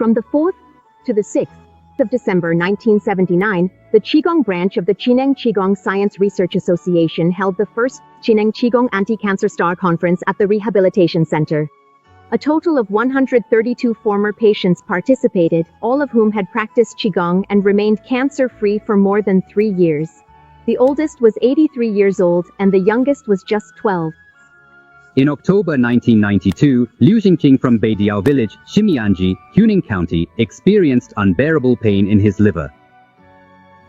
From the 4th to the 6th of December 1979, the Qigong branch of the Qineng Qigong Science Research Association held the first Qineng Qigong Anti-Cancer Star Conference at the Rehabilitation Center. A total of 132 former patients participated, all of whom had practiced Qigong and remained cancer-free for more than 3 years. The oldest was 83 years old, and the youngest was just 12. In October 1992, Liu Xingqing from Beidiao village, Ximianji, Huning County, experienced unbearable pain in his liver.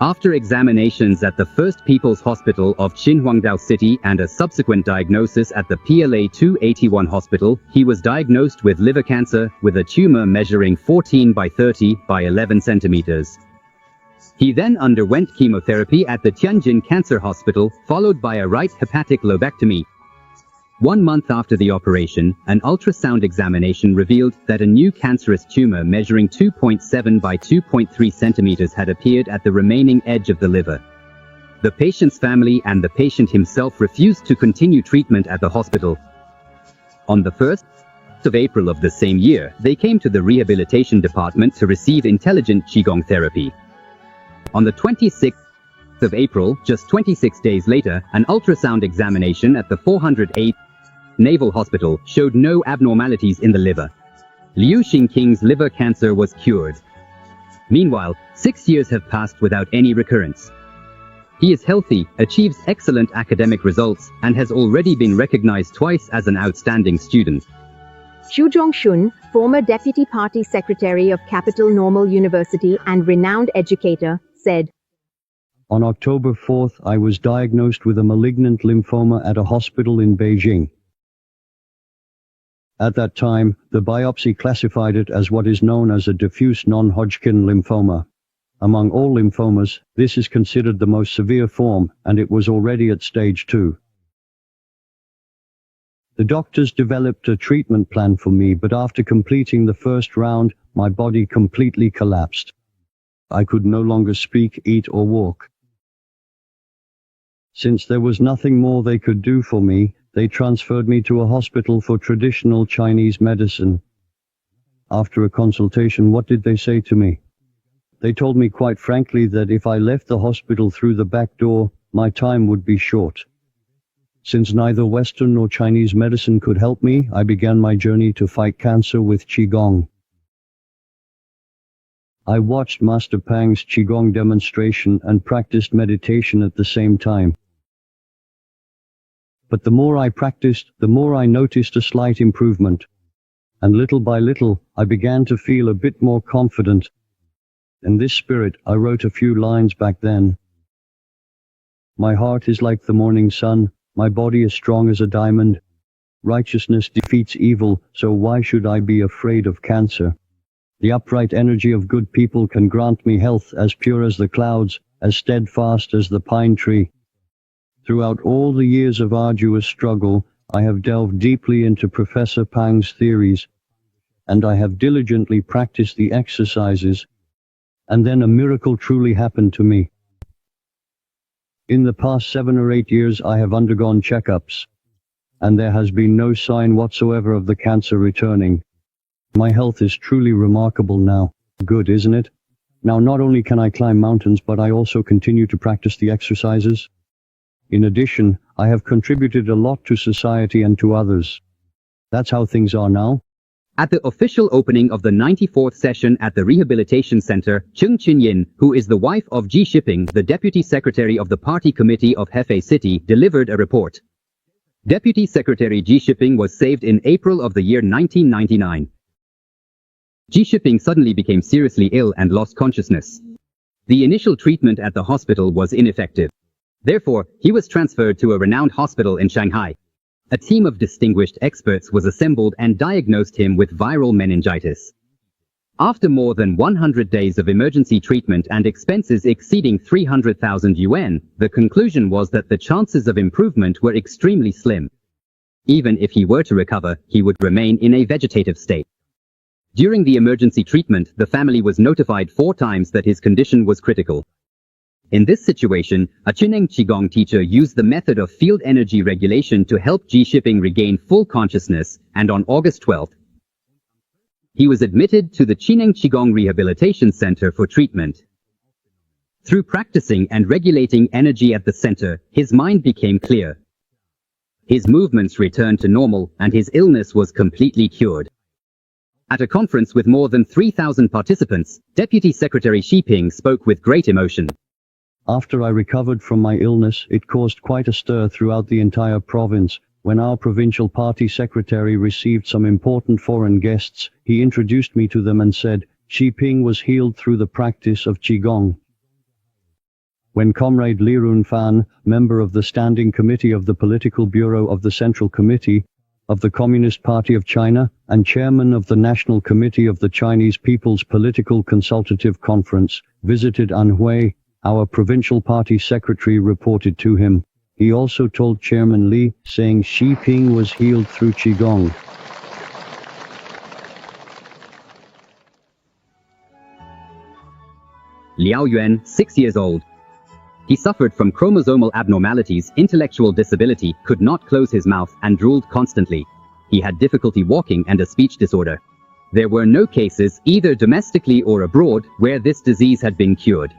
After examinations at the First People's Hospital of Xinhuangdao City and a subsequent diagnosis at the PLA 281 hospital, he was diagnosed with liver cancer, with a tumor measuring 14 by 30 by 11 centimeters. He then underwent chemotherapy at the Tianjin Cancer Hospital, followed by a right hepatic lobectomy. 1 month after the operation, an ultrasound examination revealed that a new cancerous tumor measuring 2.7 by 2.3 centimeters had appeared at the remaining edge of the liver. The patient's family and the patient himself refused to continue treatment at the hospital. On the 1st of April of the same year, they came to the rehabilitation department to receive intelligent Qigong therapy. On the 26th of April, just 26 days later, an ultrasound examination at the 408th Naval Hospital showed no abnormalities in the liver. Liu Xingqing's liver cancer was cured. Meanwhile, 6 years have passed without any recurrence. He is healthy, achieves excellent academic results, and has already been recognized twice as an outstanding student. Xu Zhongxun, former deputy party secretary of Capital Normal University and renowned educator, said, "On October 4th, I was diagnosed with a malignant lymphoma at a hospital in Beijing. At that time, the biopsy classified it as what is known as a diffuse non-Hodgkin lymphoma. Among all lymphomas, this is considered the most severe form, and it was already at stage 2. The doctors developed a treatment plan for me, but after completing the first round, my body completely collapsed. I could no longer speak, eat, or walk. Since there was nothing more they could do for me, they transferred me to a hospital for traditional Chinese medicine. After a consultation, what did they say to me? They told me quite frankly that if I left the hospital through the back door, my time would be short. Since neither Western nor Chinese medicine could help me, I began my journey to fight cancer with Qigong. I watched Master Pang's Qigong demonstration and practiced meditation at the same time. But the more I practiced, the more I noticed a slight improvement. And little by little, I began to feel a bit more confident. In this spirit, I wrote a few lines back then. My heart is like the morning sun, my body is strong as a diamond. Righteousness defeats evil, so why should I be afraid of cancer? The upright energy of good people can grant me health as pure as the clouds, as steadfast as the pine tree. Throughout all the years of arduous struggle, I have delved deeply into Professor Pang's theories, and I have diligently practiced the exercises, and then a miracle truly happened to me. In the past 7 or 8 years I have undergone checkups, and there has been no sign whatsoever of the cancer returning. My health is truly remarkable now. Good, isn't it? Now not only can I climb mountains, but I also continue to practice the exercises. In addition, I have contributed a lot to society and to others. That's how things are now." At the official opening of the 94th session at the Rehabilitation Center, Cheng Qinyin, who is the wife of Ji Shiping, the Deputy Secretary of the Party Committee of Hefei City, delivered a report. Deputy Secretary Ji Shiping was saved in April of the year 1999. Ji Shiping suddenly became seriously ill and lost consciousness. The initial treatment at the hospital was ineffective. Therefore, he was transferred to a renowned hospital in Shanghai. A team of distinguished experts was assembled and diagnosed him with viral meningitis. After more than 100 days of emergency treatment and expenses exceeding 300,000 yuan, the conclusion was that the chances of improvement were extremely slim. Even if he were to recover, he would remain in a vegetative state. During the emergency treatment, the family was notified 4 times that his condition was critical. In this situation, a Qineng Qigong teacher used the method of field energy regulation to help Ji Shiping regain full consciousness, and on August 12, He was admitted to the Qineng Qigong Rehabilitation Center for treatment. Through practicing and regulating energy at the center, his mind became clear. His movements returned to normal, and his illness was completely cured. At a conference with more than 3,000 participants, Deputy Secretary Xi Ping spoke with great emotion. After I recovered from my illness, it caused quite a stir throughout the entire province. When our provincial party secretary received some important foreign guests, he introduced me to them and said, Xi Ping was healed through the practice of Qigong. When Comrade Li Runfan, member of the Standing Committee of the Political Bureau of the Central Committee of the Communist Party of China, and chairman of the National Committee of the Chinese People's Political Consultative Conference, visited Anhui, our provincial party secretary reported to him. He also told Chairman Li, saying Xi Ping was healed through Qigong. Liao Yuan, 6 years old. He suffered from chromosomal abnormalities, intellectual disability, could not close his mouth, and drooled constantly. He had difficulty walking and a speech disorder. There were no cases, either domestically or abroad, where this disease had been cured.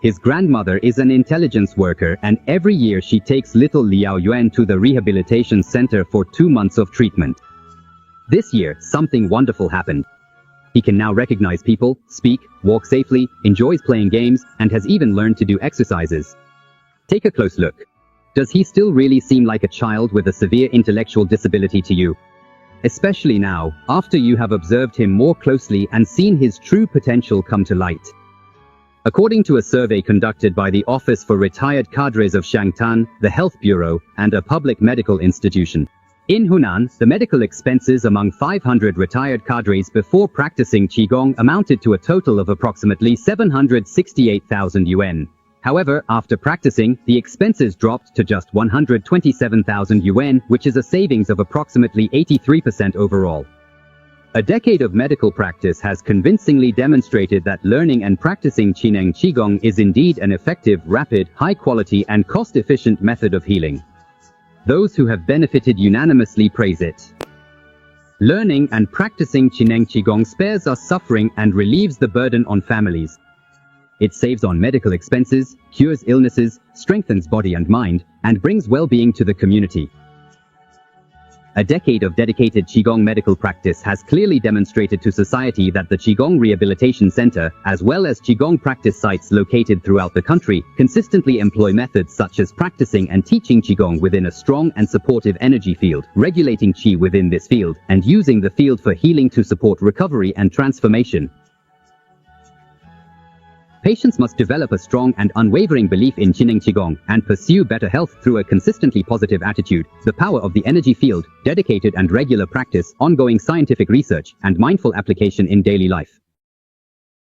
His grandmother is an intelligence worker, and every year she takes little Liao Yuan to the rehabilitation center for 2 months of treatment. This year, something wonderful happened. He can now recognize people, speak, walk safely, enjoys playing games, and has even learned to do exercises. Take a close look. Does he still really seem like a child with a severe intellectual disability to you? Especially now, after you have observed him more closely and seen his true potential come to light. According to a survey conducted by the Office for Retired Cadres of Shangtan, the Health Bureau, and a public medical institution, in Hunan, the medical expenses among 500 retired cadres before practicing Qigong amounted to a total of approximately 768,000 yuan. However, after practicing, the expenses dropped to just 127,000 yuan, which is a savings of approximately 83% overall. A decade of medical practice has convincingly demonstrated that learning and practicing Qineng Qigong is indeed an effective, rapid, high-quality and cost-efficient method of healing. Those who have benefited unanimously praise it. Learning and practicing Qineng Qigong spares us suffering and relieves the burden on families. It saves on medical expenses, cures illnesses, strengthens body and mind, and brings well-being to the community. A decade of dedicated Qigong medical practice has clearly demonstrated to society that the Qigong Rehabilitation Center, as well as Qigong practice sites located throughout the country, consistently employ methods such as practicing and teaching Qigong within a strong and supportive energy field, regulating Qi within this field, and using the field for healing to support recovery and transformation. Patients must develop a strong and unwavering belief in Qineng Qigong and pursue better health through a consistently positive attitude, the power of the energy field, dedicated and regular practice, ongoing scientific research, and mindful application in daily life.